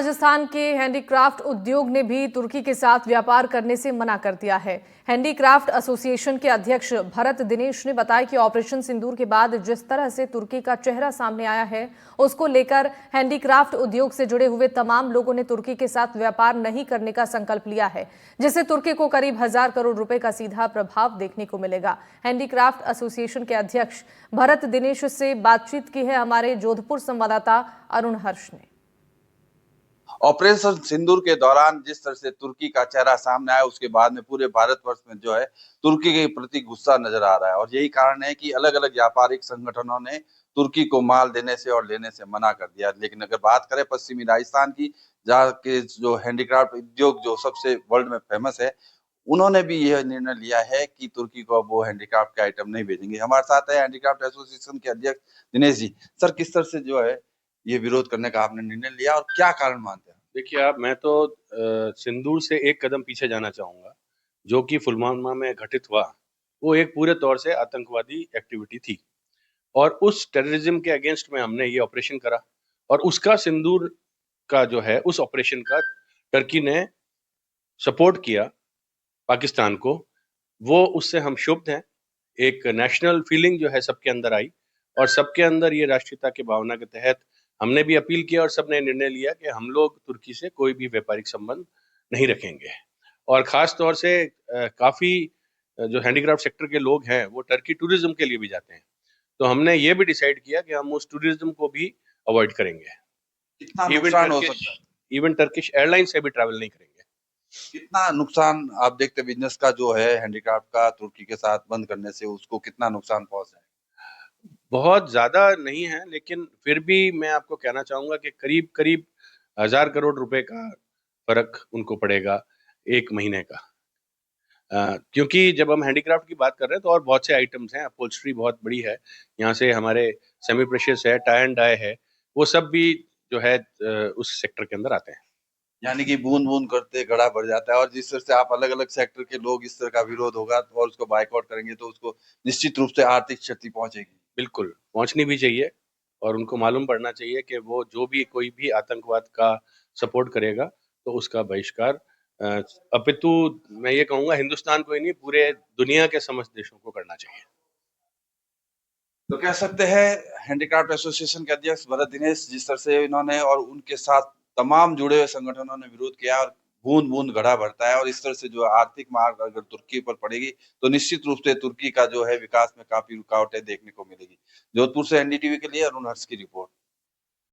राजस्थान के हैंडीक्राफ्ट उद्योग ने भी तुर्की के साथ व्यापार करने से मना कर दिया है। हैंडीक्राफ्ट एसोसिएशन के अध्यक्ष भरत दिनेश ने बताया कि ऑपरेशन सिंदूर के बाद जिस तरह से तुर्की का चेहरा सामने आया है, उसको लेकर हैंडीक्राफ्ट उद्योग से जुड़े हुए तमाम लोगों ने तुर्की के साथ व्यापार नहीं करने का संकल्प लिया है, जिससे तुर्की को करीब 1000 करोड़ रुपए का सीधा प्रभाव देखने को मिलेगा। हैंडीक्राफ्ट एसोसिएशन के अध्यक्ष भरत दिनेश से बातचीत की है हमारे जोधपुर संवाददाता अरुण हर्ष ने। ऑपरेशन सिंदूर के दौरान जिस तरह से तुर्की का चेहरा सामने आया, उसके बाद में पूरे भारतवर्ष में जो है तुर्की के प्रति गुस्सा नजर आ रहा है। और यही कारण है कि अलग अलग व्यापारिक संगठनों ने तुर्की को माल देने से और लेने से मना कर दिया। लेकिन अगर बात करें पश्चिमी राजस्थान की, जहाँ के जो हैंडीक्राफ्ट उद्योग जो सबसे वर्ल्ड में फेमस है, उन्होंने भी यह निर्णय लिया है कि तुर्की को वो हैंडीक्राफ्ट के आइटम नहीं भेजेंगे। हमारे साथ है हैंडीक्राफ्ट एसोसिएशन के अध्यक्ष दिनेश जी। सर, किस तरह से जो है ये विरोध करने का आपने निर्णय लिया और क्या कारण मानते हैं? देखिए आप, मैं तो सिंदूर से एक कदम पीछे जाना चाहूंगा। जो कि पुलवामा में घटित हुआ, वो एक पूरे तौर से आतंकवादी एक्टिविटी थी और उस टेररिज्म के अगेंस्ट में हमने ये ऑपरेशन करा और उसका सिंदूर का जो है उस ऑपरेशन का टर्की ने सपोर्ट किया पाकिस्तान को। वो उससे हम शुभ हैं। एक नेशनल फीलिंग जो है सबके अंदर आई और सबके अंदर ये राष्ट्रीयता की भावना के तहत हमने भी अपील किया और सबने निर्णय लिया कि हम लोग तुर्की से कोई भी व्यापारिक संबंध नहीं रखेंगे। और खास तौर से काफी जो हैंडीक्राफ्ट सेक्टर के लोग हैं वो टर्की टूरिज्म के लिए भी जाते हैं, तो हमने ये भी डिसाइड किया कि हम उस टूरिज्म को भी अवॉइड करेंगे। कितना नुकसान हो सकता है? इवन टर्किश एयरलाइन से भी ट्रैवल नहीं करेंगे। कितना नुकसान आप देखते बिजनेस का जो है हैंडीक्राफ्ट का तुर्की के साथ बंद करने से उसको कितना नुकसान पहुंचा है? बहुत ज्यादा नहीं है, लेकिन फिर भी मैं आपको कहना चाहूंगा कि करीब करीब 1000 करोड़ रुपए का फर्क उनको पड़ेगा एक महीने का। क्योंकि जब हम हैंडीक्राफ्ट की बात कर रहे हैं तो और बहुत से आइटम्स हैं। अपहोल्स्ट्री बहुत बड़ी है, यहाँ से हमारे सेमी प्रेशियस है, टाई एंड डाई है, वो सब भी जो है उस सेक्टर के अंदर आते हैं। यानी कि बूंद बूंद करते घड़ा भर जाता है। और जिस तरह से आप अलग अलग सेक्टर के लोग इस तरह का विरोध होगा और उसको बाइकआउट करेंगे तो उसको निश्चित रूप से आर्थिक क्षति पहुंचेगी। बिल्कुल पहुंचनी भी चाहिए और उनको मालूम पड़ना चाहिए कि वो जो भी कोई भी आतंकवाद का सपोर्ट करेगा तो उसका बहिष्कार अपितु मैं ये कहूंगा हिंदुस्तान को ही नहीं, पूरे दुनिया के समस्त देशों को करना चाहिए। तो कह सकते हैं हैंडीक्राफ्ट एसोसिएशन के अध्यक्ष भरत दिनेश, जिस तरह से इन्होंने और उनके साथ तमाम जुड़े हुए संगठनों ने विरोध किया और बूंद बूंद घड़ा भरता है। और इस तरह से जो आर्थिक मार अगर तुर्की पर पड़ेगी तो निश्चित रूप से तुर्की का जो है विकास में काफी रुकावटें देखने को मिलेगी। जोधपुर से एनडीटीवी के लिए अरुण हर्ष की रिपोर्ट।